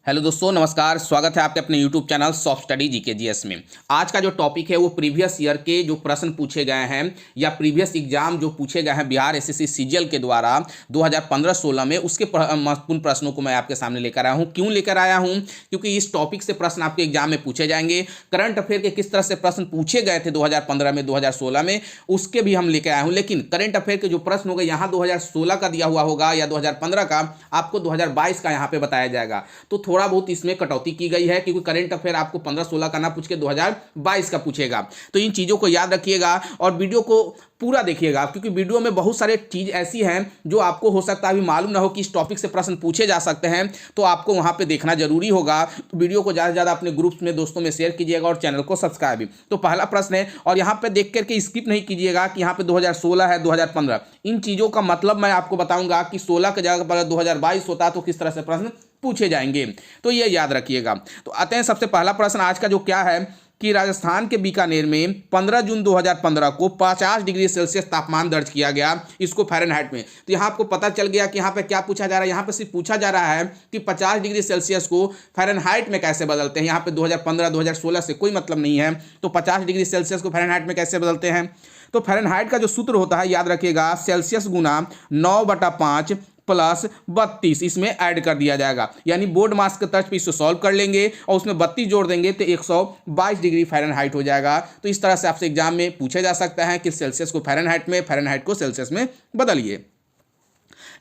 Hello दोस्तों, नमस्कार। स्वागत है आपके अपने YouTube channel soft study GK GS में। आज का जो टॉपिक है वो प्रीवियस ईयर के जो प्रश्न पूछे गए हैं या प्रीवियस एग्जाम जो पूछे गए हैं बिहार एसएससी सीजीएल के द्वारा 2015-16 में, उसके महत्वपूर्ण प्रश्नों को मैं आपके सामने लेकर आया हूं। क्यों लेकर आया हूं? क्योंकि इस टॉपिक से प्रश्न आपके एग्जाम में पूछे जाएंगे। करंट अफेयर के किस तरह से प्रश्न पूछे गए थे 2015 में, 2016 में, उसके भी हम लेकर आए हूँ। लेकिन करंट अफेयर के जो प्रश्न होंगे यहाँ 2016 का दिया हुआ होगा या 2015 का, आपको 2022 का यहाँ पे बताया जाएगा। तो थोड़ा बहुत इसमें कटौती की गई है, क्योंकि करंट अफेयर आपको 15-16 का ना पूछ के 2022 का पूछेगा। तो इन चीज़ों को याद रखिएगा और वीडियो को पूरा देखिएगा, क्योंकि वीडियो में बहुत सारे चीज़ ऐसी हैं जो आपको हो सकता है अभी मालूम ना हो कि इस टॉपिक से प्रश्न पूछे जा सकते हैं। तो आपको वहाँ पे देखना जरूरी होगा। तो वीडियो को ज़्यादा से ज़्यादा अपने ग्रुप्स में, दोस्तों में शेयर कीजिएगा और चैनल को सब्सक्राइब भी। तो पहला प्रश्न है, और यहाँ पे देख करके स्किप नहीं कीजिएगा कि यहाँ पे 2016 है, 2015। इन चीज़ों का मतलब मैं आपको बताऊँगा कि 16 के जगह पर 2022 होता तो किस तरह से प्रश्न पूछे जाएंगे। तो ये याद रखिएगा। तो आते हैं सबसे पहला प्रश्न आज का, जो क्या है कि राजस्थान के बीकानेर में 15 जून 2015 को 50 डिग्री सेल्सियस तापमान दर्ज किया गया, इसको फ़ारेनहाइट में। तो यहाँ आपको पता चल गया कि यहाँ पे क्या पूछा जा रहा है। यहाँ पे सिर्फ पूछा जा रहा है कि 50 डिग्री सेल्सियस को फ़ारेनहाइट में कैसे बदलते हैं। यहाँ पे 2015 2016 से कोई मतलब नहीं है। तो 50 डिग्री सेल्सियस को फ़ारेनहाइट में कैसे बदलते हैं? तो फ़ारेनहाइट का जो सूत्र होता है, याद रखिएगा, सेल्सियस गुना 9/5 प्लस 32 इसमें ऐड कर दिया जाएगा। यानी बोर्ड मास के तर्ज पे इसको सॉल्व कर लेंगे और उसमें 32 जोड़ देंगे तो 122 डिग्री फ़ारेनहाइट हो जाएगा। तो इस तरह से आपसे एग्जाम में पूछा जा सकता है कि सेल्सियस को फ़ारेनहाइट में, फ़ारेनहाइट को सेल्सियस में बदलिए।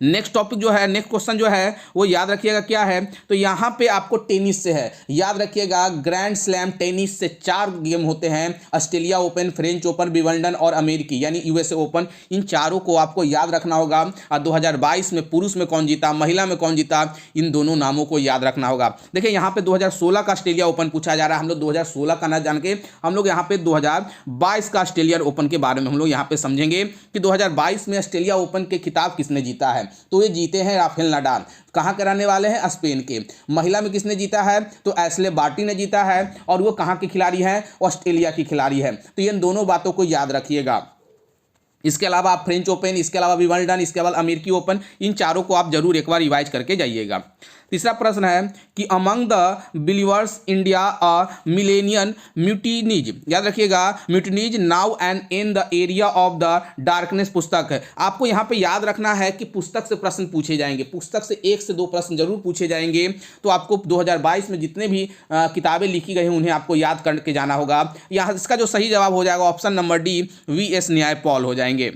नेक्स्ट टॉपिक जो है, नेक्स्ट क्वेश्चन जो है वो याद रखिएगा क्या है। तो यहाँ पे आपको टेनिस से है, याद रखिएगा। ग्रैंड स्लैम टेनिस से 4 गेम होते हैं, Australia open, French open, Wimbledon और अमेरिकी यानी यूएसए ओपन। इन चारों को आपको याद रखना होगा। और 2022 में पुरुष में कौन जीता, महिला में कौन जीता, इन दोनों नामों को याद रखना होगा। देखिए यहाँ पे 2016 का ऑस्ट्रेलिया ओपन पूछा जा रहा है। हम लोग 2016 का ना जान के हम लोग यहाँ पे 2022 का ऑस्ट्रेलियन ओपन के बारे में हम लोग यहाँ पे समझेंगे कि 2022 में ऑस्ट्रेलिया ओपन के खिताब किसने जीता है। तो ये जीते हैं राफेल नाडाल। कहाँ के रहने वाले हैं? स्पेन के। महिला में किसने जीता है? तो एशले बार्टी ने जीता है, और वो कहाँ के खिलाड़ी हैं? ऑस्ट्रेलिया की खिलाड़ी है। तो इन दोनों बातों को याद रखिएगा। इसके अलावा आप फ्रेंच ओपन, इसके अलावा विंबलडन, इसके बाद अमेरिकी ओपन, इन चारों को आप जरूर एक बार रिवाइज करके जाइएगा। तीसरा प्रश्न है कि among the believers India a million mutinies, याद रखिएगा, mutinies now and in the area of the darkness पुस्तक है। आपको यहाँ पे याद रखना है कि पुस्तक से प्रश्न पूछे जाएंगे। पुस्तक से 1 से 2 प्रश्न जरूर पूछे जाएंगे। तो आपको 2022 में जितने भी किताबें लिखी गई हैं उन्हें आपको याद करके जाना होगा। यहाँ इसका जो सही जवाब हो जाएगा ऑप्शन नंबर डी, वी.एस. न्यायपॉल हो जाएंगे।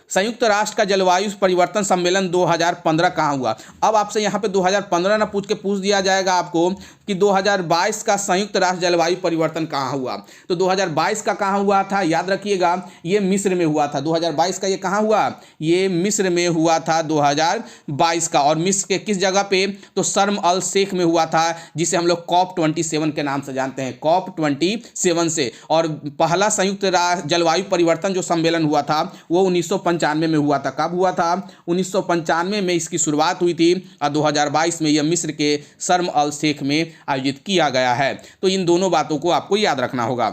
संयुक्त राष्ट्र का जलवायु परिवर्तन सम्मेलन 2015 कहाँ हुआ? अब आपसे यहाँ पे 2015 ना पूछ के पूछ दिया जाएगा आपको कि 2022 का संयुक्त राष्ट्र जलवायु परिवर्तन कहाँ हुआ। तो 2022 का कहाँ हुआ था? याद रखिएगा, ये मिस्र में हुआ था। 2022 का ये कहाँ हुआ? ये मिस्र में हुआ था 2022 का। और मिस्र के किस जगह पे? तो शर्म अल शेख में हुआ था, जिसे हम लोग COP27 के नाम से जानते हैं, COP27 से। और पहला संयुक्त राष्ट्र जलवायु परिवर्तन जो सम्मेलन हुआ था वो 1995 में हुआ था। कब हुआ था? 1995 में इसकी शुरुआत हुई थी, और 2022 में यह मिस्र के शर्म अल शेख में आयोजित किया गया है। तो इन दोनों बातों को आपको याद रखना होगा।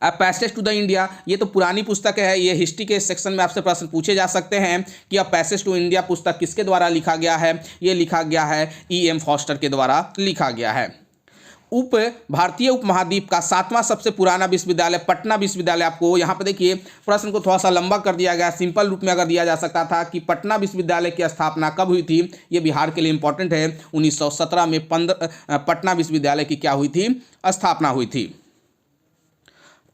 अब पैसेज टू द इंडिया, ये तो पुरानी पुस्तक है। ये हिस्ट्री के सेक्शन में आपसे प्रश्न पूछे जा सकते हैं कि अब पैसेज टू इंडिया पुस्तक किसके द्वारा लिखा गया है। ये लिखा गया है E.M. फॉस्टर के द्वारा लिखा गया है। भारतीय उपमहाद्वीप का 7वां सबसे पुराना विश्वविद्यालय पटना विश्वविद्यालय। आपको यहाँ पे देखिए प्रश्न को थोड़ा सा लंबा कर दिया गया। सिंपल रूप में अगर दिया जा सकता था कि पटना विश्वविद्यालय की स्थापना कब हुई थी, ये बिहार के लिए इंपॉर्टेंट है। 1917 में पटना विश्वविद्यालय की क्या हुई थी? स्थापना हुई थी।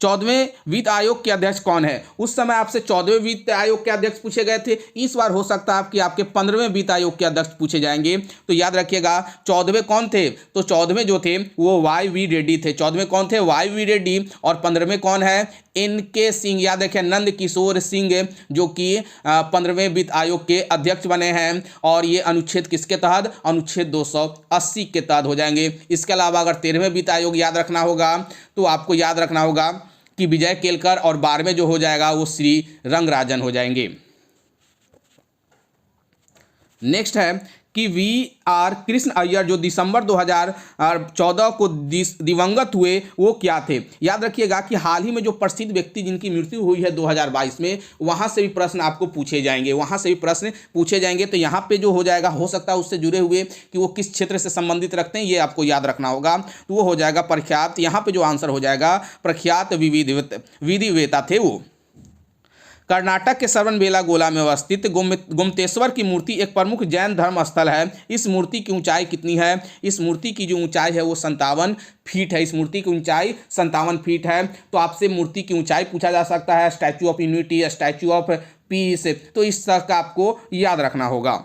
14वें वित्त आयोग के अध्यक्ष कौन है? उस समय आपसे 14वें वित्त आयोग के अध्यक्ष पूछे गए थे। इस बार हो सकता है कि आपके 15वें वित्त आयोग के अध्यक्ष पूछे जाएंगे। तो याद रखिएगा 14वें कौन थे? तो 14वें जो थे वो वाई.वी. रेड्डी थे। 14वें कौन थे? वाई.वी. रेड्डी। और 15वें कौन है? N.K. सिंह। याद रखिए, नंद किशोर सिंह, जो कि 15वें वित्त आयोग के अध्यक्ष बने हैं। और ये अनुच्छेद किसके तहत? अनुच्छेद 280 के तहत हो जाएंगे। इसके अलावा अगर 13वें वित्त आयोग याद रखना होगा तो आपको याद रखना होगा कि विजय केलकर, और 12वें जो हो जाएगा वो श्री रंगराजन हो जाएंगे। नेक्स्ट है कि VR कृष्ण अय्यर जो दिसंबर 2014 को दिवंगत हुए वो क्या थे। याद रखिएगा कि हाल ही में जो प्रसिद्ध व्यक्ति जिनकी मृत्यु हुई है 2022 में, वहां से भी प्रश्न आपको पूछे जाएंगे, वहां से भी प्रश्न पूछे जाएंगे। तो यहाँ पे जो हो जाएगा, हो सकता है उससे जुड़े हुए कि वो किस क्षेत्र से संबंधित रखते हैं, ये आपको याद रखना होगा। तो वो हो जाएगा प्रख्यात, यहाँ पे जो आंसर हो जाएगा प्रख्यात विधिवेता थे वो। कर्नाटक के श्रवणबेलागोला में अवस्थित गोमतेश्वर की मूर्ति एक प्रमुख जैन धर्म स्थल है। इस मूर्ति की ऊंचाई कितनी है? इस मूर्ति की जो ऊंचाई है वो 57 फीट है। इस मूर्ति की ऊंचाई 57 फीट है। तो आपसे मूर्ति की ऊंचाई पूछा जा सकता है, statue of unity, statue of peace, तो इस तरह का आपको याद रखना होगा।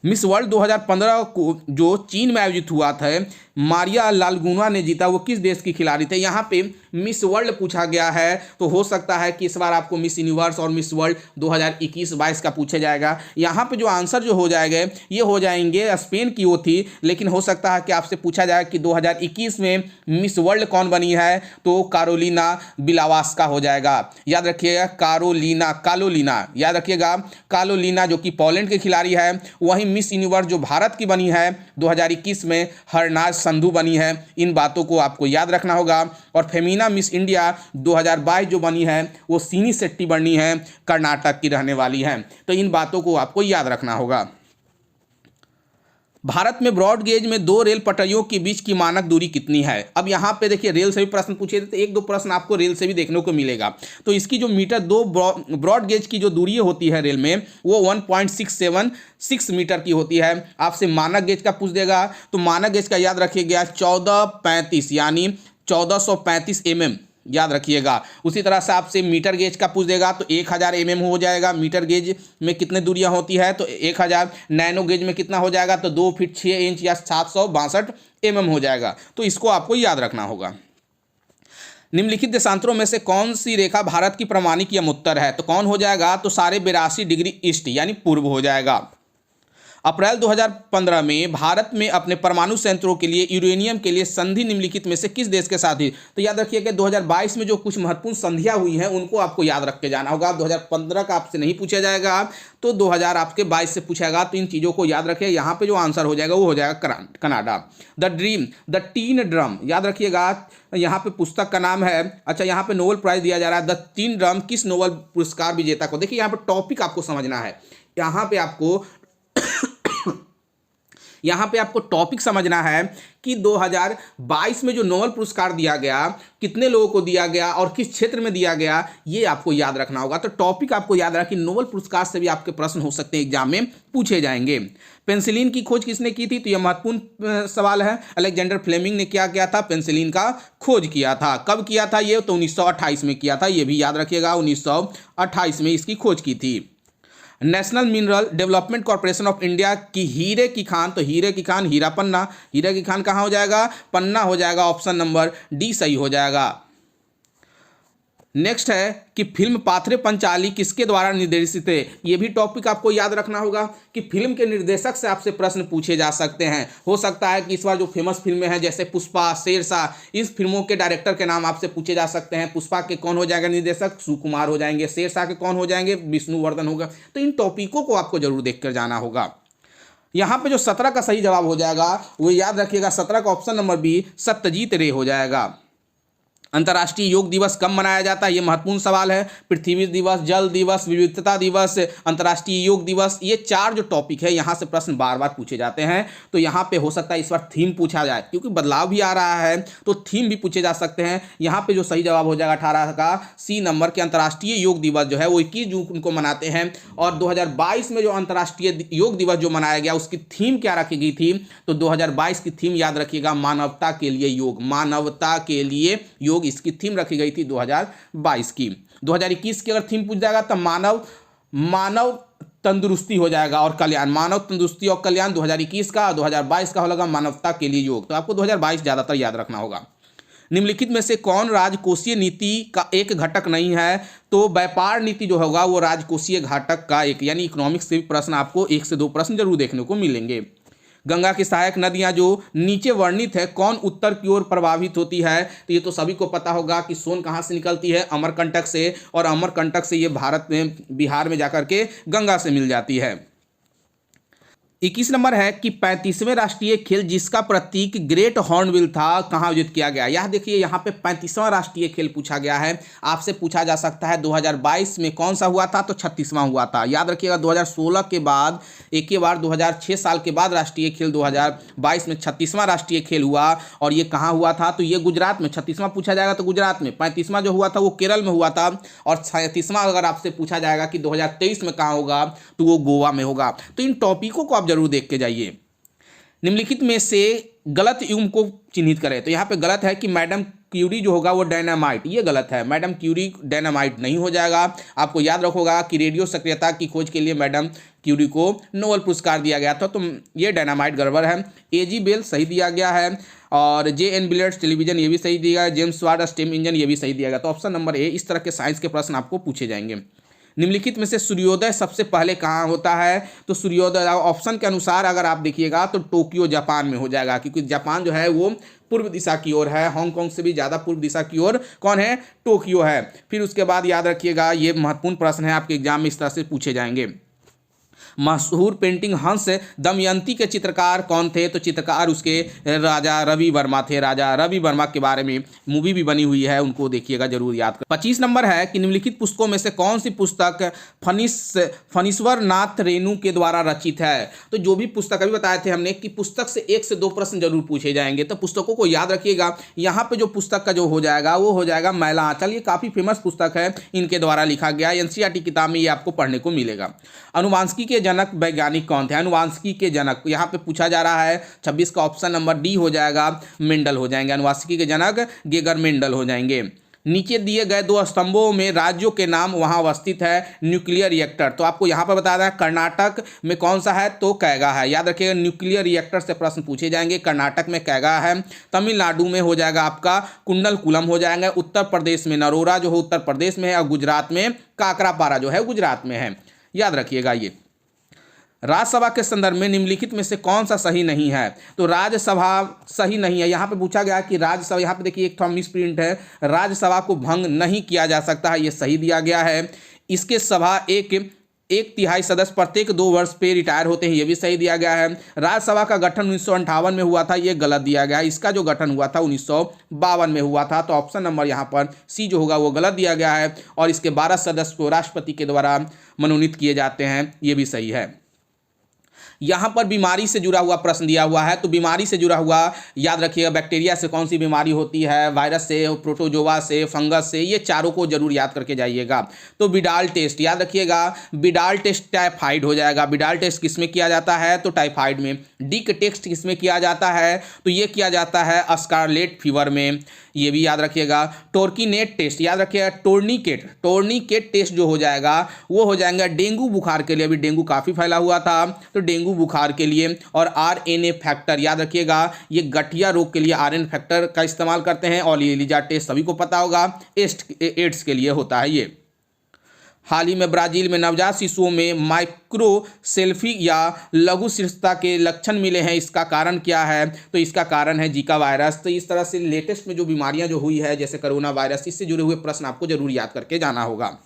मिस वर्ल्ड 2015 को जो चीन में आयोजित हुआ था, मारिया लालगुना ने जीता, वो किस देश की खिलाड़ी थे? यहाँ पे मिस वर्ल्ड पूछा गया है, तो हो सकता है कि इस बार आपको मिस यूनिवर्स और मिस वर्ल्ड 2021-22 का पूछा जाएगा। यहाँ पे जो आंसर जो हो जाएगा ये हो जाएंगे, स्पेन की वो थी, लेकिन हो सकता है कि आपसे पूछा जाए कि 2021 में मिस वर्ल्ड कौन बनी है, तो कारोलिना बिलावास्का हो जाएगा। याद रखिएगा कालोलिना याद रखिएगा, कालोलिना जो कि पोलैंड के खिलाड़ी है। वहीं मिस यूनिवर्स जो भारत की बनी है 2021 में, हरनाज संधू बनी है। इन बातों को आपको याद रखना होगा। और फेमिना मिस इंडिया 2022 जो बनी है वो सीनी शेट्टी बनी है, कर्नाटक की रहने वाली है। तो इन बातों को आपको याद रखना होगा। भारत में ब्रॉड गेज में 2 रेल पटरियों के बीच की मानक दूरी कितनी है? अब यहाँ पे देखिए रेल से भी प्रश्न पूछे थे, तो 1-2 प्रश्न आपको रेल से भी देखने को मिलेगा। तो इसकी जो मीटर 2 ब्रॉड गेज की जो दूरी होती है रेल में, वो 1.676 मीटर की होती है। आपसे मानक गेज का पूछ देगा, तो मानक गेज का याद रखिएगा 1435 यानी 1435 mm याद रखिएगा। उसी तरह से आपसे मीटर गेज का पूछ देगा तो 1000 mm हो जाएगा। मीटर गेज में कितने दूरियां होती है, तो 1000। नैनो गेज में कितना हो जाएगा, तो 2 फीट 6 इंच या 762 mm हो जाएगा। तो इसको आपको याद रखना होगा। निम्नलिखित देशांतरों में से कौन सी रेखा भारत की प्रमाणिक यम उत्तर है? तो कौन हो जाएगा, तो 82.5 डिग्री ईस्ट यानी पूर्व हो जाएगा। अप्रैल 2015 में भारत में अपने परमाणु संयंत्रों के लिए यूरेनियम के लिए संधि निम्नलिखित में से किस देश के साथ हुई? तो याद रखिए कि 2022 में जो कुछ महत्वपूर्ण संधियां हुई हैं उनको आपको याद रख के जाना होगा। 2015 का आपसे नहीं पूछा जाएगा, तो 2022 से पूछेगा। तो इन चीज़ों को याद रखिए। यहाँ पे जो आंसर हो जाएगा वो हो जाएगा कनाडा। द टीन ड्रम याद रखिएगा, यहाँ पे पुस्तक का नाम है। अच्छा, यहाँ पे नोबेल प्राइज दिया जा रहा है। द टीन ड्रम किस नोबेल पुरस्कार विजेता को? देखिए यहाँ पे टॉपिक आपको समझना है। यहाँ पे आपको टॉपिक समझना है कि 2022 में जो नोबेल पुरस्कार दिया गया, कितने लोगों को दिया गया और किस क्षेत्र में दिया गया, ये आपको याद रखना होगा। तो टॉपिक आपको याद रखना कि नोबेल पुरस्कार से भी आपके प्रश्न हो सकते हैं, एग्जाम में पूछे जाएंगे। पेंसिलिन की खोज किसने की थी? तो यह महत्वपूर्ण सवाल है। अलेक्जेंडर फ्लेमिंग ने क्या किया था? पेंसिलिन का खोज किया था। कब किया था ये? तो 1928 में किया था। ये भी याद रखिएगा, 1928 में इसकी खोज की थी। National mineral development corporation of India की हीरे की खान, तो हीरे की खान हीरा पन्ना, हीरे की खान कहाँ हो जाएगा? पन्ना हो जाएगा। ऑप्शन नंबर डी सही हो जाएगा। नेक्स्ट है कि फिल्म पाथरे पंचाली किसके द्वारा निर्देशित है? ये भी टॉपिक आपको याद रखना होगा कि फिल्म के निर्देशक से आपसे प्रश्न पूछे जा सकते हैं। हो सकता है कि इस बार जो फेमस फिल्में हैं जैसे पुष्पा, शेरशाह, इस फिल्मों के डायरेक्टर के नाम आपसे पूछे जा सकते हैं। पुष्पा के कौन हो जाएगा निर्देशक? सुकुमार हो जाएंगे। शेरशाह के कौन हो जाएंगे? विष्णुवर्धन होगा। तो इन टॉपिकों को आपको जरूर देख कर जाना होगा। यहाँ पे जो 17 का सही जवाब हो जाएगा वो याद रखिएगा, 17 का ऑप्शन नंबर बी सत्यजीत रे हो जाएगा। अंतर्राष्ट्रीय योग दिवस कब मनाया जाता है? ये महत्वपूर्ण सवाल है। पृथ्वी दिवस, जल दिवस, विविधता दिवस, अंतर्राष्ट्रीय योग दिवस, ये 4 जो टॉपिक है यहाँ से प्रश्न बार बार पूछे जाते हैं। तो यहाँ पे हो सकता है इस बार थीम पूछा जाए, क्योंकि बदलाव भी आ रहा है तो थीम भी पूछे जा सकते हैं। यहाँ पे जो सही जवाब हो जाएगा 18 का सी नंबर के अंतर्राष्ट्रीय योग दिवस जो है वो 21 जून को मनाते हैं। और 2022 में जो अंतर्राष्ट्रीय योग दिवस जो मनाया गया उसकी थीम क्या रखी गई थी? तो 2022 की थीम याद रखिएगा, मानवता के लिए योग। मानवता के लिए योग इसकी थीम रखी गई थी 2022 की। 2021 की अगर थीम पूछ जाएगा तो मानव तंदुरुस्ती हो जाएगा और कल्याण। मानव तंदुरुस्ती और कल्याण 2021 का, 2022 का होगा मानवता के लिए योग। तो आपको 2022 ज्यादातर याद रखना होगा। निम्नलिखित में से कौन राजकोषीय नीति का एक घटक नहीं है? तो व्यापार नीति जो होगा वो राजकोषीय घटक का एक, यानी इकोनॉमिक्स से भी प्रश्न आपको 1 से 2 प्रश्न जरूर देखने को मिलेंगे। गंगा की सहायक नदियां जो नीचे वर्णित है कौन उत्तर की ओर प्रभावित होती है? तो ये तो सभी को पता होगा कि सोन कहाँ से निकलती है? अमरकंटक से, और अमरकंटक से ये भारत में बिहार में जाकर के गंगा से मिल जाती है। 21 नंबर है कि 35वें राष्ट्रीय खेल जिसका प्रतीक ग्रेट हॉर्नबिल था कहाँ आयोजित किया गया। यह देखिए यहाँ पे 35वां राष्ट्रीय खेल पूछा गया है। आपसे पूछा जा सकता है 2022 में कौन सा हुआ था, तो 36वां हुआ था। याद रखिएगा 2016 के बाद एक ही बार 2006 साल के बाद राष्ट्रीय खेल 2022 में 36वां राष्ट्रीय खेल हुआ। और ये कहाँ हुआ था, तो ये गुजरात में। 36वां पूछा जाएगा तो गुजरात में, 35वां जो हुआ था वो केरल में हुआ था, और 37वां अगर आपसे पूछा जाएगा कि 2023 में कहाँ होगा तो वो गोवा में होगा। तो इन टॉपिकों को आप जरूर देख के जाइए। निम्नलिखित में से गलत युग्म को चिन्हित करें। तो यहाँ पे गलत है कि मैडम क्यूरी जो होगा वो डायनामाइट, ये गलत है। मैडम क्यूरी डायनामाइट नहीं हो जाएगा। आपको याद रखोगा कि रेडियो सक्रियता की खोज के लिए मैडम क्यूरी को नोबेल पुरस्कार दिया गया था, तो ये डायनामाइट गड़बड़ है। एजी बेल सही दिया गया है, और जे.एन. बिलियर्ड्स टेलीविजन ये भी सही दिया गया, जेम्स वाट स्टीम इंजन ये भी सही दिया गया। तो ऑप्शन नंबर ए, इस तरह के साइंस के प्रश्न आपको पूछे जाएंगे। निम्नलिखित में से सूर्योदय सबसे पहले कहाँ होता है, तो सूर्योदय ऑप्शन के अनुसार अगर आप देखिएगा तो टोक्यो जापान में हो जाएगा, क्योंकि जापान जो है वो पूर्व दिशा की ओर है। हांगकांग से भी ज़्यादा पूर्व दिशा की ओर कौन है, टोक्यो है। फिर उसके बाद याद रखिएगा, ये महत्वपूर्ण प्रश्न है, आपके एग्जाम में इस तरह से पूछे जाएंगे। मशहूर पेंटिंग हंस दमयंती के चित्रकार कौन थे, तो चित्रकार उसके राजा रवि वर्मा थे। राजा रवि वर्मा के बारे में मूवी भी बनी हुई है, उनको देखिएगा जरूर याद कर। 25 नंबर है कि निम्नलिखित पुस्तकों में से कौन सी पुस्तक फणीश्वर नाथ रेणु के द्वारा रचित है। तो जो भी पुस्तक अभी बताए थे हमने कि पुस्तक से 1 से 2 प्रश्न जरूर पूछे जाएंगे, तो पुस्तकों को याद रखिएगा। यहाँ पे जो पुस्तक का जो हो जाएगा वो हो जाएगा मैला आंचल। ये काफ़ी फेमस पुस्तक है, इनके द्वारा लिखा गया। एनसीईआरटी किताब में ये आपको पढ़ने को मिलेगा। अनुवांशिकी के जनक वैज्ञानिक कौन थे, अनुवांशिकी के जनक यहाँ पे पूछा जा रहा है। 26 का ऑप्शन नंबर डी हो जाएगा, मेंडल हो जाएंगे। अनुवांशिकी के जनक गेगर मेंडल हो जाएंगे। नीचे दिए गए 2 स्तंभों में राज्यों के नाम वहाँ अवस्थित है न्यूक्लियर रिएक्टर। तो आपको यहाँ पर बता दें कर्नाटक में कौन सा है, तो कैगा है। याद रखिएगा न्यूक्लियर रिएक्टर से प्रश्न पूछे जाएंगे। कर्नाटक में कैगा है। तमिलनाडु में हो जाएगा आपका कुंडलकुलम हो जाएगा। उत्तर प्रदेश में नरोरा जो है उत्तर प्रदेश में है, और गुजरात में काकरापारा जो है गुजरात में है। याद रखिएगा ये। राज्यसभा के संदर्भ में निम्नलिखित में से कौन सा सही नहीं है, तो राज्यसभा सही नहीं है। यहाँ पे पूछा गया कि राज्यसभा, यहाँ पे देखिए एक मिस प्रिंट है, राज्यसभा को भंग नहीं किया जा सकता है, ये सही दिया गया है। इसके सभा एक तिहाई सदस्य प्रत्येक 2 वर्ष पे रिटायर होते हैं, ये भी सही दिया गया है। राज्यसभा का गठन 1958 में हुआ था, ये गलत दिया गया है। इसका जो गठन हुआ था 1952 में हुआ था। तो ऑप्शन नंबर यहाँ पर सी जो होगा वो गलत दिया गया है। और इसके 12 सदस्य को राष्ट्रपति के द्वारा मनोनीत किए जाते हैं, ये भी सही है। यहाँ पर बीमारी से जुड़ा हुआ प्रश्न दिया हुआ है, तो बीमारी से जुड़ा हुआ याद रखिएगा, बैक्टीरिया से कौन सी बीमारी होती है, वायरस से, प्रोटोजोआ से, फंगस से, ये चारों को जरूर याद करके जाइएगा। तो बिडाल टेस्ट याद रखिएगा, बिडाल टेस्ट टाइफाइड हो जाएगा। बिडाल टेस्ट किस में किया जाता है, तो टाइफाइड में। डिक टेस्ट किस में किया जाता है, तो ये किया जाता है स्कारलेट फीवर में, ये भी याद रखिएगा। टोर्कीनेट टेस्ट याद रखिएगा, टोर्नीकेट टेस्ट जो हो जाएगा वो हो जाएगा डेंगू बुखार के लिए। अभी डेंगू काफ़ी फैला हुआ था, तो डेंगू बुखार के लिए। और आरएनए फैक्टर याद रखिएगा, ये गठिया रोग के लिए आरएनए फैक्टर का इस्तेमाल करते हैं। और ये एलिजा टेस्ट सभी को पता होगा, एड्स के लिए होता है ये। हाल ही में ब्राजील में नवजात शिशुओं में माइक्रोसेल्फी या लघु शीर्षता के लक्षण मिले हैं, इसका कारण क्या है, तो इसका कारण है जीका वायरस। तो इस तरह से लेटेस्ट में जो बीमारियां जो हुई है जैसे कोरोना वायरस, इससे जुड़े हुए प्रश्न आपको जरूर याद करके जाना होगा।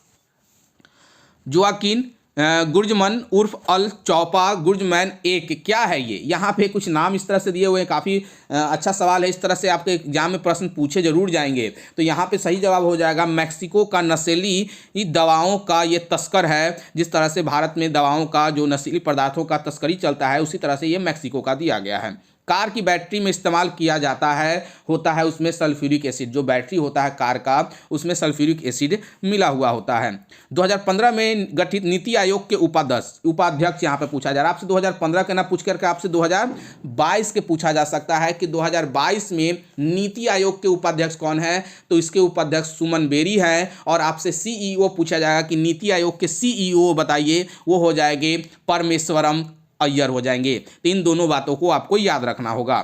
जोआकिन गुर्जमन उर्फ अल चौपा गुर्जमैन एक क्या है ये, यहाँ पे कुछ नाम इस तरह से दिए हुए हैं। काफ़ी अच्छा सवाल है, इस तरह से आपके एग्जाम में प्रश्न पूछे जरूर जाएंगे। तो यहाँ पे सही जवाब हो जाएगा मैक्सिको का नशीली दवाओं का ये तस्कर है। जिस तरह से भारत में दवाओं का जो नशीली पदार्थों का तस्करी चलता है, उसी तरह से ये मैक्सिको का दिया गया है। कार की बैटरी में इस्तेमाल किया जाता है होता है उसमें सल्फ्यूरिक एसिड, जो बैटरी होता है कार का उसमें सल्फ्यूरिक एसिड मिला हुआ होता है। 2015 में गठित नीति आयोग के उपाध्यक्ष यहाँ पे पूछा जा रहा है। आपसे 2015 के ना पूछ करके आपसे 2022 के पूछा जा सकता है कि 2022 में नीति आयोग के उपाध्यक्ष कौन है, तो इसके उपाध्यक्ष सुमन बेरी है। और आपसे सीईओ पूछा जाएगा कि नीति आयोग के सीईओ बताइए, वो हो जाएंगे परमेश्वरम अय्यर हो जाएंगे। तो इन दोनों बातों को आपको याद रखना होगा।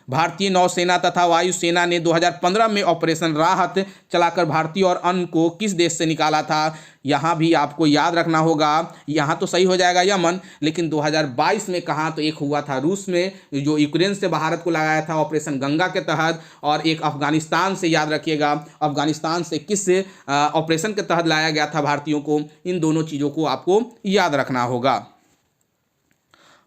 भारतीय नौसेना तथा वायुसेना ने 2015 में ऑपरेशन राहत चलाकर भारतीय और अन्य को किस देश से निकाला था, यहाँ भी आपको याद रखना होगा। यहाँ तो सही हो जाएगा यमन, लेकिन 2022 में कहाँ, तो एक हुआ था रूस में, जो यूक्रेन से भारत को लगाया था ऑपरेशन गंगा के तहत। और एक अफगानिस्तान से याद रखिएगा, अफगानिस्तान से किस ऑपरेशन के तहत लाया गया था भारतीयों को। इन दोनों चीज़ों को आपको याद रखना होगा।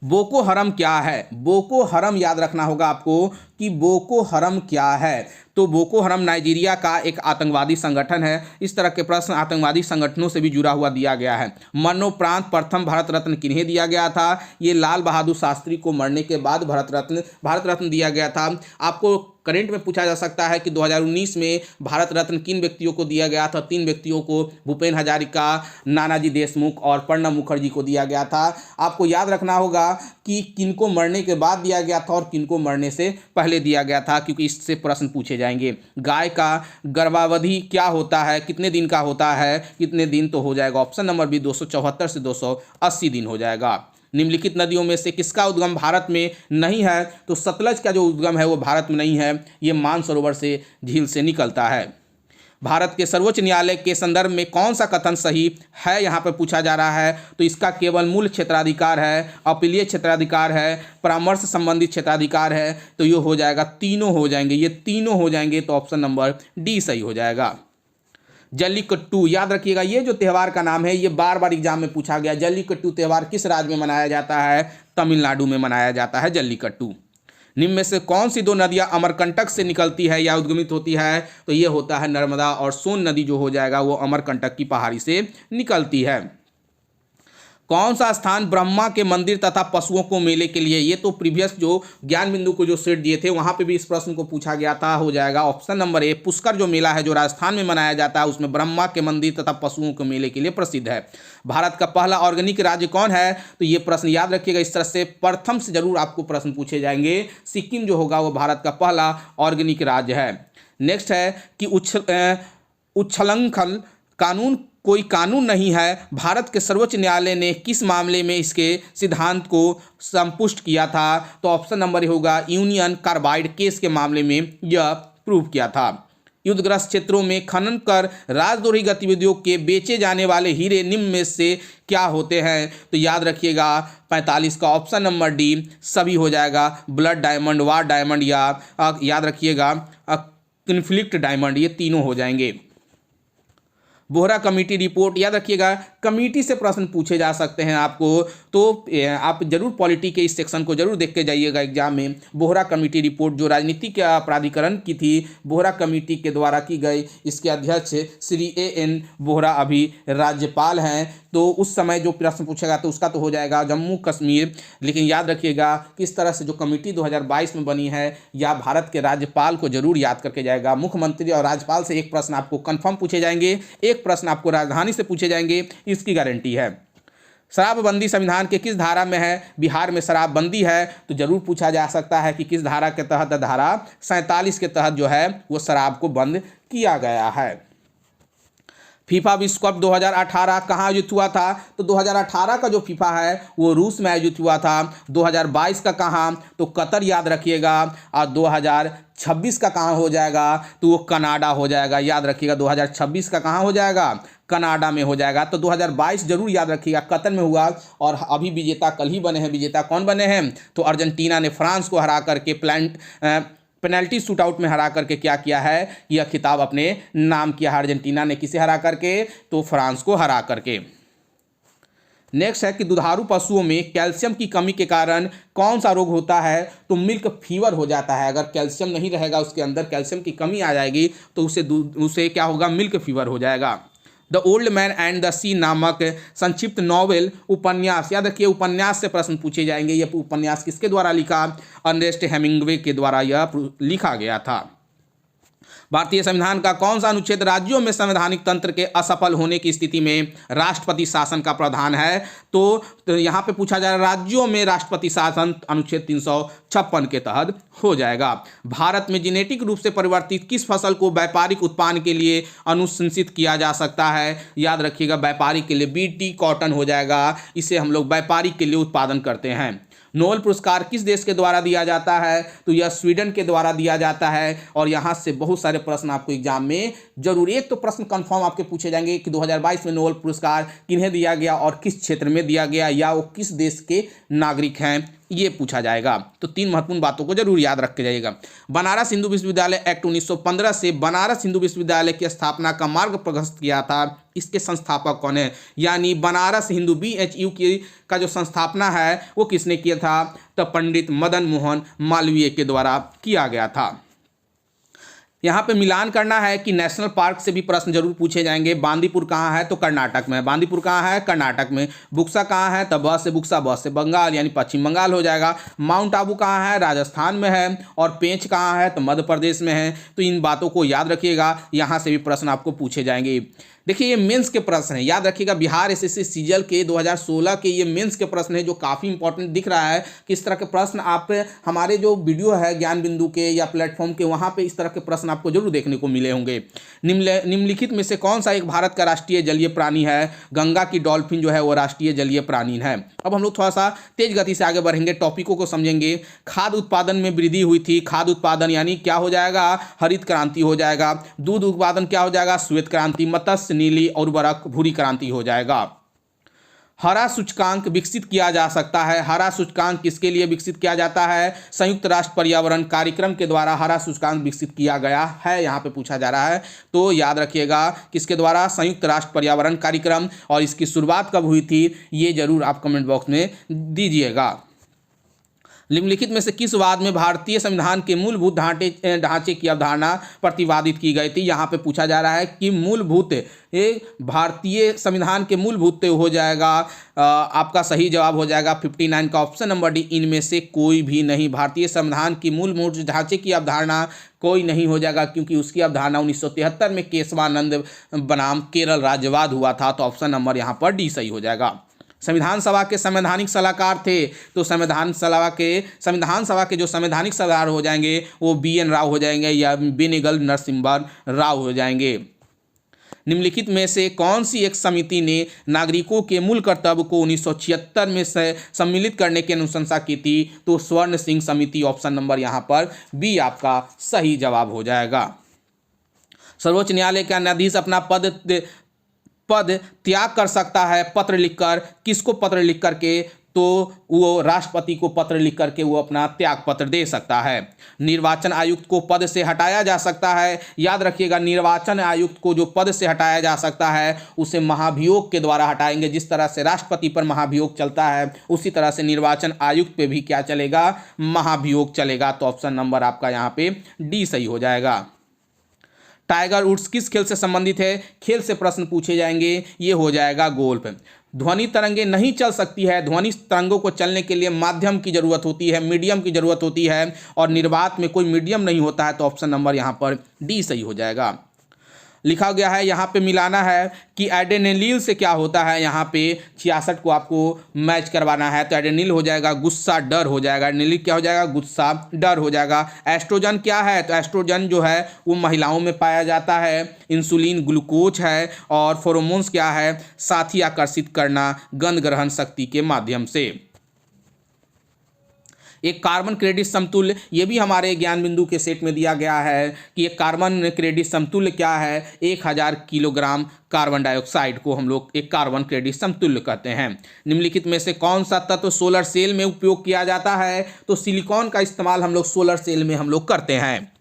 बोको हरम क्या है? बोको हरम याद रखना होगा आपको कि बोको हरम क्या है। तो बोको हरम नाइजीरिया का एक आतंकवादी संगठन है। इस तरह के प्रश्न आतंकवादी संगठनों से भी जुड़ा हुआ दिया गया है। मरणोपरांत प्रथम भारत रत्न किन्हें दिया गया था? ये लाल बहादुर शास्त्री को मरने के बाद भारत रत्न दिया गया था। आपको करंट में पूछा जा सकता है कि 2019 में भारत रत्न किन व्यक्तियों को दिया गया था? 3 व्यक्तियों को, भूपेन हजारिका, नानाजी देशमुख और प्रणब मुखर्जी को दिया गया था। आपको याद रखना होगा कि किनको मरने के बाद दिया गया था और किनको मरने से पहले दिया गया था, क्योंकि इससे प्रश्न पूछे जाएंगे। गाय का गर्भावधि क्या होता है? कितने दिन का होता है? कितने दिन तो हो जाएगा ऑप्शन नंबर बी 274 से 280 दिन हो जाएगा। निम्नलिखित नदियों में से किसका उद्गम भारत में नहीं है? तो सतलज का जो उद्गम है वो भारत में नहीं है, ये मानसरोवर से झील से निकलता है। भारत के सर्वोच्च न्यायालय के संदर्भ में कौन सा कथन सही है, यहाँ पर पूछा जा रहा है। तो इसका केवल मूल क्षेत्राधिकार है, अपीलीय क्षेत्राधिकार है, परामर्श संबंधित क्षेत्राधिकार है। तो ये हो जाएगा, तीनों हो जाएंगे, ये तीनों हो जाएंगे। तो ऑप्शन नंबर डी सही हो जाएगा। जल्लीकट्टू याद रखिएगा, ये जो त्यौहार का नाम है ये बार बार एग्जाम में पूछा गया। जल्लीकट्टू त्यौहार किस राज्य में मनाया जाता है? तमिलनाडु में मनाया जाता है जल्लीकट्टू। निम्न में से कौन सी 2 नदियां अमरकंटक से निकलती है या उद्गमित होती है? तो ये होता है नर्मदा और सोन नदी जो हो जाएगा वो अमरकंटक की पहाड़ी से निकलती है। कौन सा स्थान ब्रह्मा के मंदिर तथा पशुओं को मेले के लिए? ये तो प्रीवियस जो ज्ञान बिंदु को जो सेट दिए थे वहां पे भी इस प्रश्न को पूछा गया था। हो जाएगा ऑप्शन नंबर ए, पुष्कर जो मेला है जो राजस्थान में मनाया जाता है उसमें ब्रह्मा के मंदिर तथा पशुओं के मेले के लिए प्रसिद्ध है। भारत का पहला ऑर्गेनिक राज्य कौन है? तो ये प्रश्न याद रखिएगा, इस तरह से प्रथम से जरूर आपको प्रश्न पूछे जाएंगे। सिक्किम जो होगा वो भारत का पहला ऑर्गेनिक राज्य है। नेक्स्ट है कि उच्छृंखल कानून कोई कानून नहीं है। भारत के सर्वोच्च न्यायालय ने किस मामले में इसके सिद्धांत को संपुष्ट किया था? तो ऑप्शन नंबर होगा यूनियन कार्बाइड केस के मामले में यह प्रूव किया था। युद्धग्रस्त क्षेत्रों में खनन कर राजद्रोही गतिविधियों के बेचे जाने वाले हीरे निम्न में से क्या होते हैं? तो याद रखिएगा 45 का ऑप्शन नंबर डी सभी हो जाएगा। ब्लड डायमंड, वार डायमंड या याद रखिएगा कन्फ्लिक्ट डायमंड, ये तीनों हो जाएंगे। बोहरा कमेटी रिपोर्ट याद रखिएगा, कमेटी से प्रश्न पूछे जा सकते हैं आपको, तो आप जरूर पॉलिटी के इस सेक्शन को जरूर देख के जाइएगा एग्जाम में। बोहरा कमेटी रिपोर्ट जो राजनीतिक प्राधिकरण की थी, बोहरा कमेटी के द्वारा की गई। इसके अध्यक्ष श्री A.N. बोहरा अभी राज्यपाल हैं। तो उस समय जो प्रश्न पूछेगा तो उसका तो हो जाएगा जम्मू कश्मीर। लेकिन याद रखिएगा किस तरह से जो कमेटी 2022 में बनी है या भारत के राज्यपाल को जरूर याद करके जाएगा। मुख्यमंत्री और राज्यपाल से एक प्रश्न आपको कंफर्म पूछे जाएंगे, एक प्रश्न आपको राजधानी से पूछे जाएंगे, इसकी गारंटी है। शराबबंदी संविधान के किस धारा में है? बिहार में शराबबंदी है, तो जरूर पूछा जा सकता है कि किस धारा के तहत? धारा 47 के तहत जो है वो शराब को बंद किया गया है। फीफा विश्व कप 2018 कहाँ आयोजित हुआ था? तो 2018 का जो फीफा है वो रूस में आयोजित हुआ था। 2022 का कहाँ? तो कतर याद रखिएगा। और 2026 का कहाँ हो जाएगा? तो वो कनाडा हो जाएगा। याद रखिएगा 2026 का कहाँ हो जाएगा? कनाडा में हो जाएगा। तो 2022 जरूर याद रखिएगा कतर में हुआ। और अभी विजेता कल ही बने हैं। विजेता कौन बने हैं? तो अर्जेंटीना ने फ्रांस को हरा करके पेनल्टी शूटआउट में हरा करके क्या किया है? यह खिताब अपने नाम किया है। अर्जेंटीना ने किसे हरा करके? तो फ्रांस को हरा करके। नेक्स्ट है कि दुधारू पशुओं में कैल्शियम की कमी के कारण कौन सा रोग होता है? तो मिल्क फीवर हो जाता है। अगर कैल्शियम नहीं रहेगा उसके अंदर, कैल्शियम की कमी आ जाएगी तो उसे क्या होगा? मिल्क फीवर हो जाएगा। The old man and the sea नामक संक्षिप्त नॉवेल उपन्यास, याद रखिए उपन्यास से प्रश्न पूछे जाएंगे। यह उपन्यास किसके द्वारा लिखा? अर्नेस्ट हेमिंग्वे के द्वारा यह लिखा गया था। भारतीय संविधान का कौन सा अनुच्छेद राज्यों में संवैधानिक तंत्र के असफल होने की स्थिति में राष्ट्रपति शासन का प्रावधान है? तो यहाँ पे पूछा जा रहा है राज्यों में राष्ट्रपति शासन अनुच्छेद 356 के तहत हो जाएगा। भारत में जेनेटिक रूप से परिवर्तित किस फसल को व्यापारिक उत्पादन के लिए अनुशंसित किया जा सकता है? याद रखिएगा व्यापारिक के लिए बीटी कॉटन हो जाएगा। इसे हम लोग व्यापारिक के लिए उत्पादन करते हैं। नोबेल पुरस्कार किस देश के द्वारा दिया जाता है? तो यह स्वीडन के द्वारा दिया जाता है। और यहाँ से बहुत सारे प्रश्न आपको एग्जाम में जरूर, एक तो प्रश्न कंफर्म आपके पूछे जाएंगे कि 2022 में नोबेल पुरस्कार किन्हें दिया गया और किस क्षेत्र में दिया गया या वो किस देश के नागरिक हैं। ये पूछा जाएगा। तो 3 महत्वपूर्ण बातों को जरूर याद रख के जाइएगा। बनारस हिंदू विश्वविद्यालय एक्ट 1915 से बनारस हिंदू विश्वविद्यालय की स्थापना का मार्ग प्रशस्त किया था। इसके संस्थापक कौन है? यानी बनारस हिंदू BHU की का जो संस्थापना है वो किसने किया था? तो पंडित मदन मोहन मालवीय के द्वारा किया गया था। यहाँ पे मिलान करना है कि नेशनल पार्क से भी प्रश्न जरूर पूछे जाएंगे। बांदीपुर कहाँ है? तो कर्नाटक में। बांदीपुर कहाँ है? कर्नाटक में। बुक्सा कहाँ है? तो बस से बुक्सा, बस से बंगाल यानी पश्चिम बंगाल हो जाएगा। माउंट आबू कहाँ है? राजस्थान में है। और पेंच कहाँ है? तो मध्य प्रदेश में है। तो इन बातों को याद रखिएगा, यहाँ से भी प्रश्न आपको पूछे जाएंगे। देखिए ये मेंस के प्रश्न है, याद रखिएगा। बिहार SSC सीजीएल के 2016 के ये मेंस के प्रश्न है जो काफ़ी इंपॉर्टेंट दिख रहा है कि इस तरह के प्रश्न आप हमारे जो वीडियो है ज्ञान बिंदु के या प्लेटफॉर्म के, वहाँ पे इस तरह के प्रश्न आपको जरूर देखने को मिले होंगे। निम्नलिखित में से कौन सा एक भारत का राष्ट्रीय जलीय प्राणी है? गंगा की डॉल्फिन जो है वो राष्ट्रीय जलीय प्राणी है। अब हम लोग थोड़ा सा तेज गति से आगे बढ़ेंगे, टॉपिकों को समझेंगे। खाद्य उत्पादन में वृद्धि हुई थी। खाद्य उत्पादन यानी क्या हो जाएगा? हरित क्रांति हो जाएगा। दूध उत्पादन क्या हो जाएगा? श्वेत क्रांति। मत्स्य, नीली और उर्वरक भूरी क्रांति हो जाएगा। हरा सूचकांक विकसित किया जा सकता है। हरा सूचकांक किसके लिए विकसित किया जाता है? संयुक्त राष्ट्र पर्यावरण कार्यक्रम के द्वारा हरा सूचकांक विकसित किया गया है, यहाँ पे पूछा जा रहा है। तो याद रखिएगा किसके द्वारा? संयुक्त राष्ट्र पर्यावरण कार्यक्रम। और इसकी शुरुआत कब हुई थी ये जरूर आप कमेंट बॉक्स में दीजिएगा। निम्नलिखित में से किस वाद में भारतीय संविधान के मूलभूत ढांचे की अवधारणा प्रतिपादित की गई थी? यहाँ पे पूछा जा रहा है कि मूलभूत, भारतीय संविधान के मूलभूत हो जाएगा। आपका सही जवाब हो जाएगा 59 का ऑप्शन नंबर डी, इनमें से कोई भी नहीं। भारतीय संविधान की मूलभूत ढांचे की अवधारणा कोई नहीं हो जाएगा, क्योंकि उसकी अवधारणा 1973 में केशवानंद बनाम केरल राज्यवाद हुआ था। तो ऑप्शन नंबर यहाँ पर डी सही हो जाएगा। संविधान सभा के संवैधानिक सलाहकार थे, तो संविधान सभा के जो संवैधानिक सलाहकार हो जाएंगे वो BN राव हो जाएंगे या बेनेगल नरसिम्हा राव हो जाएंगे। निम्नलिखित में से कौन सी एक समिति ने नागरिकों के मूल कर्तव्य को 1976 में से सम्मिलित करने की अनुशंसा की थी? तो स्वर्ण सिंह समिति, ऑप्शन नंबर यहाँ पर बी आपका सही जवाब हो जाएगा। सर्वोच्च न्यायालय का न्यायाधीश अपना पद त्याग कर सकता है पत्र लिखकर। किसको पत्र लिख करके? तो वो राष्ट्रपति को पत्र लिख करके वो अपना त्याग पत्र दे सकता है। निर्वाचन आयुक्त को पद से हटाया जा सकता है। याद रखिएगा निर्वाचन आयुक्त को जो पद से हटाया जा सकता है उसे महाभियोग के द्वारा हटाएंगे। जिस तरह से राष्ट्रपति पर महाभियोग चलता है उसी तरह से निर्वाचन आयुक्त पे भी क्या चलेगा? महाभियोग चलेगा। तो ऑप्शन नंबर आपका यहाँ पे डी सही हो जाएगा। टाइगर वुड्स किस खेल से संबंधित है? खेल से प्रश्न पूछे जाएंगे, ये हो जाएगा गोल्फ। ध्वनि तरंगे नहीं चल सकती है। ध्वनि तरंगों को चलने के लिए माध्यम की जरूरत होती है, मीडियम की जरूरत होती है, और निर्वात में कोई मीडियम नहीं होता है। तो ऑप्शन नंबर यहाँ पर डी सही हो जाएगा। लिखा गया है यहाँ पे मिलाना है कि एड्रेनलिन से क्या होता है। यहाँ पे 66 को आपको मैच करवाना है। तो एड्रेनलिन हो जाएगा गुस्सा, डर हो जाएगा। एड्रेनलिन क्या हो जाएगा? गुस्सा, डर हो जाएगा। एस्ट्रोजन क्या है? तो एस्ट्रोजन जो है वो महिलाओं में पाया जाता है। इंसुलिन ग्लूकोज है। और फेरोमोन्स क्या है? साथी आकर्षित करना गंध ग्रहण शक्ति के माध्यम से। एक कार्बन क्रेडिट समतुल्य, ये भी हमारे ज्ञान बिंदु के सेट में दिया गया है कि एक कार्बन क्रेडिट समतुल्य क्या है? 1000 किलोग्राम कार्बन डाइऑक्साइड को हम लोग एक कार्बन क्रेडिट समतुल्य कहते हैं। निम्नलिखित में से कौन सा तत्व सोलर सेल में उपयोग किया जाता है? तो सिलिकॉन का इस्तेमाल हम लोग सोलर सेल में हम लोग करते हैं।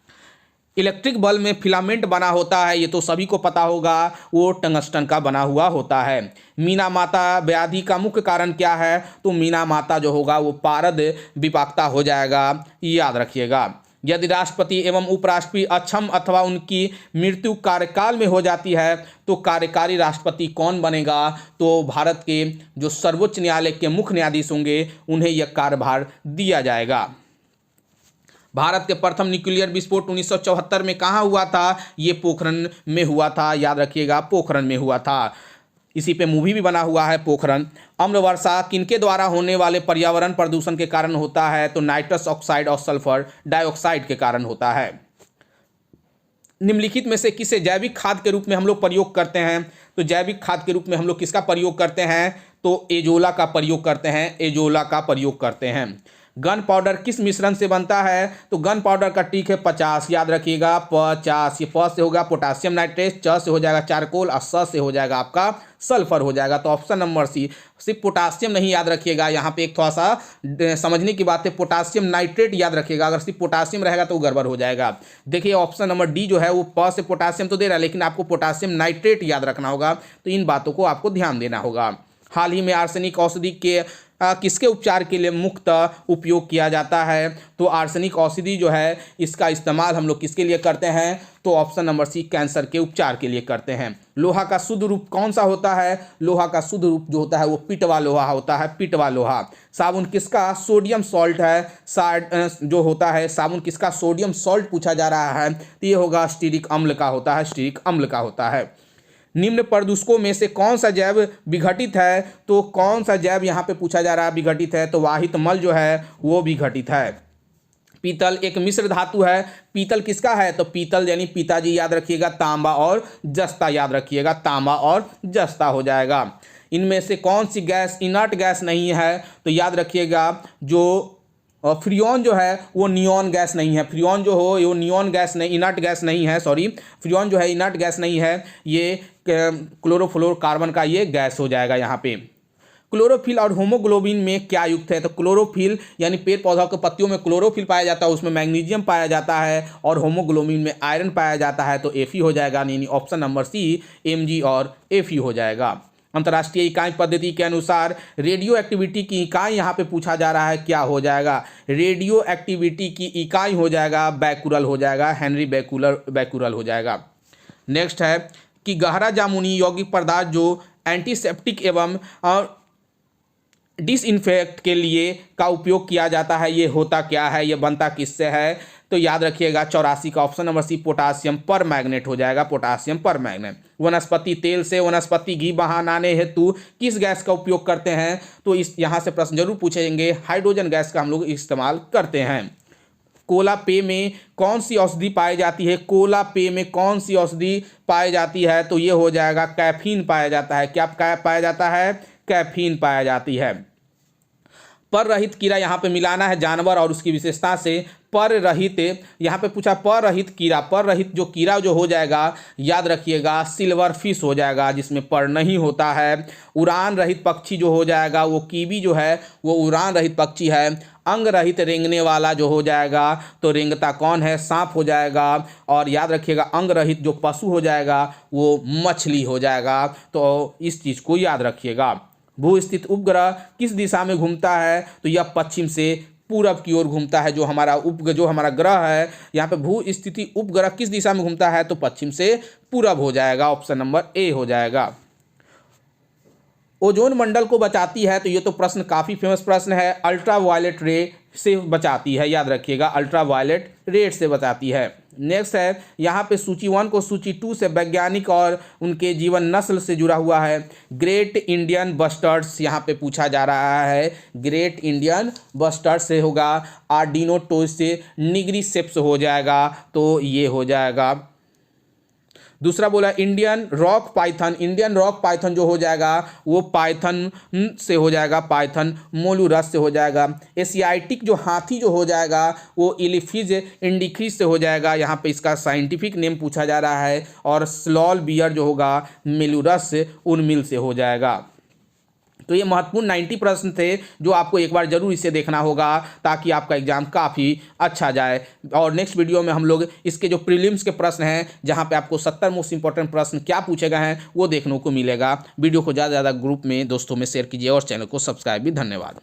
इलेक्ट्रिक बल्ब में फिलामेंट बना होता है, ये तो सभी को पता होगा, वो टंगस्टन का बना हुआ होता है। मीना माता व्याधि का मुख्य कारण क्या है? तो मीना माता जो होगा वो पारद विपाकता हो जाएगा, याद रखिएगा। यदि राष्ट्रपति एवं उपराष्ट्रपति अक्षम अथवा उनकी मृत्यु कार्यकाल में हो जाती है तो कार्यकारी राष्ट्रपति कौन बनेगा? तो भारत के जो सर्वोच्च न्यायालय के मुख्य न्यायाधीश होंगे उन्हें यह कार्यभार दिया जाएगा। भारत के प्रथम न्यूक्लियर विस्फोट 1974 में कहाँ हुआ था? ये पोखरण में हुआ था, याद रखिएगा पोखरण में हुआ था। इसी पे मूवी भी बना हुआ है पोखरण। अम्ल वर्षा किनके द्वारा होने वाले पर्यावरण प्रदूषण के कारण होता है? तो नाइट्रस ऑक्साइड और सल्फर डाइऑक्साइड के कारण होता है। निम्नलिखित में से किसे जैविक खाद के रूप में हम लोग प्रयोग करते हैं? तो जैविक खाद के रूप में हम लोग किसका प्रयोग करते हैं? तो एजोला का प्रयोग करते हैं, एजोला का प्रयोग करते हैं। गन पाउडर किस मिश्रण से बनता है? तो गन पाउडर का टिक है 50, याद रखिएगा 50। ये प से होगा पोटासियम नाइट्रेट, च से हो जाएगा चारकोल और स से हो जाएगा आपका सल्फर हो जाएगा। तो ऑप्शन नंबर सी। सिर्फ पोटासियम नहीं याद रखिएगा, यहाँ पे एक थोड़ा सा समझने की बात है, पोटासियम नाइट्रेट याद रखिएगा, अगर सिर्फ पोटासियम रहेगा तो गड़बड़ हो जाएगा। देखिए ऑप्शन नंबर डी जो है वो प से पोटासियम तो दे रहा है, लेकिन आपको पोटासियम नाइट्रेट याद रखना होगा, तो इन बातों को आपको ध्यान देना होगा। हाल ही में आर्सेनिक औषधि के किसके उपचार के लिए मुक्त उपयोग किया जाता है? तो आर्सेनिक औषधि जो है इसका इस्तेमाल हम लोग किसके लिए करते हैं? तो ऑप्शन नंबर सी, कैंसर के उपचार के लिए करते हैं। लोहा का शुद्ध रूप कौन सा होता है? लोहा का शुद्ध रूप जो होता है वो पिटवा लोहा होता है, पिटवा लोहा। साबुन किसका सोडियम सॉल्ट है? जो होता है साबुन किसका सोडियम सॉल्ट पूछा जा रहा है, तो ये होगा स्टीरिक अम्ल का होता है, स्टीरिक अम्ल का होता है। निम्न प्रदूषकों में से कौन सा जैव विघटित है? तो कौन सा जैव यहाँ पे पूछा जा रहा है विघटित है? तो वाहित मल जो है वो विघटित है। पीतल एक मिश्र धातु है, पीतल किसका है? तो पीतल यानी पिताजी याद रखिएगा, तांबा और जस्ता याद रखिएगा, तांबा और जस्ता हो जाएगा। इनमें से कौन सी गैस इनर्ट गैस नहीं है? तो याद रखिएगा जो फ्रियोन जो है वो नियॉन गैस नहीं है, फ्रियोन जो हो वो नियॉन गैस नहीं, इनर्ट गैस नहीं है, सॉरी फ्रियोन जो है इनर्ट गैस नहीं है, ये क्लोरोफ्लोरोकार्बन का ये गैस हो जाएगा यहाँ पे। क्लोरोफिल और होमोग्लोबिन में क्या युक्त है? तो क्लोरोफिल यानी पेड़ पौधों के पत्तियों में क्लोरोफिल पाया जाता है, उसमें मैग्नीशियम पाया जाता है, और होमोग्लोबिन में आयरन पाया जाता है, तो Fe हो जाएगा, यानी ऑप्शन नंबर सी Mg और Fe हो जाएगा। अंतर्राष्ट्रीय इकाई पद्धति के अनुसार रेडियो एक्टिविटी की इकाई यहाँ पे पूछा जा रहा है, क्या हो जाएगा? रेडियो एक्टिविटी की इकाई हो जाएगा बैकुरल हो जाएगा, हेनरी बैकुरल हो जाएगा। नेक्स्ट है कि गहरा जामुनी यौगिक पदार्थ जो एंटीसेप्टिक एवं डिसइंफेक्ट के लिए का उपयोग किया जाता है, ये होता क्या है, ये बनता किससे है? तो याद रखिएगा 84 का option number C potassium permanganate हो जाएगा, पोटासियम परमैंगनेट। वनस्पति तेल से वनस्पति घी बनाने हेतु किस गैस का उपयोग करते हैं? तो इस यहाँ से प्रश्न जरूर पूछेंगे, हाइड्रोजन गैस का हम लोग इस्तेमाल करते हैं। कोला पेय में कौन सी औषधि पाई जाती है? कोला पेय में कौन सी औषधि पाई जाती है? तो ये हो जाएगा कैफीन पाया जाता है। क्या पाया जाता है? कैफीन पाया जाती है। पर रहित कीड़ा यहाँ पे मिलाना है जानवर और उसकी विशेषता से। पर रहित यहाँ पे पूछा, पर रहित कीड़ा, पर रहित जो कीड़ा जो हो जाएगा याद रखिएगा सिल्वर फिश हो जाएगा, जिसमें पर नहीं होता है। उड़ान रहित पक्षी जो हो जाएगा वो कीवी जो है वो उड़ान रहित पक्षी है। अंग रहित रेंगने वाला जो हो जाएगा तो रेंगता कौन है? सांप हो जाएगा। और याद रखिएगा अंग रहित जो पशु हो जाएगा वो मछली हो जाएगा, तो इस चीज़ को याद रखिएगा। भू स्थित उपग्रह किस दिशा में घूमता है? तो यह पश्चिम से पूरब की ओर घूमता है। जो हमारा ग्रह है यहाँ पे भू स्थिति उपग्रह किस दिशा में घूमता है? तो पश्चिम से पूरब हो जाएगा, ऑप्शन नंबर ए हो जाएगा। ओजोन मंडल को बचाती है, तो ये तो प्रश्न काफ़ी फेमस प्रश्न है। अल्ट्रा वायलेट रे से बचाती है, याद रखिएगा अल्ट्रा वायलेट रे से बचाती है। नेक्स्ट है यहाँ पे सूची 1 को सूची 2 से वैज्ञानिक और उनके जीवन नस्ल से जुड़ा हुआ है। ग्रेट इंडियन बस्टर्ड्स यहाँ पे पूछा जा रहा है, ग्रेट इंडियन बस्टर्ड से होगा आर्डिनोटोस से निग्रिसेप्स हो जाएगा, तो ये हो जाएगा। दूसरा बोला Indian rock Python, Indian rock Python जो हो जाएगा वो पाइथन से हो जाएगा, पाइथन मोलुरस से हो जाएगा। एशियाटिक जो हाथी जो हो जाएगा वो इलिफिज इंडिक्रिस से हो जाएगा, यहाँ पे इसका साइंटिफिक नेम पूछा जा रहा है। और स्लॉल बियर जो होगा मेलुरस उर्मिल से हो जाएगा। तो ये महत्वपूर्ण 90 प्रश्न थे जो आपको एक बार जरूर इसे देखना होगा ताकि आपका एग्जाम काफ़ी अच्छा जाए। और नेक्स्ट वीडियो में हम लोग इसके जो प्रीलिम्स के प्रश्न हैं जहां पे आपको 70 मोस्ट इंपॉर्टेंट प्रश्न क्या पूछे गए हैं वो देखने को मिलेगा। वीडियो को ज़्यादा से ज़्यादा ग्रुप में दोस्तों में शेयर कीजिए और चैनल को सब्सक्राइब भी। धन्यवाद।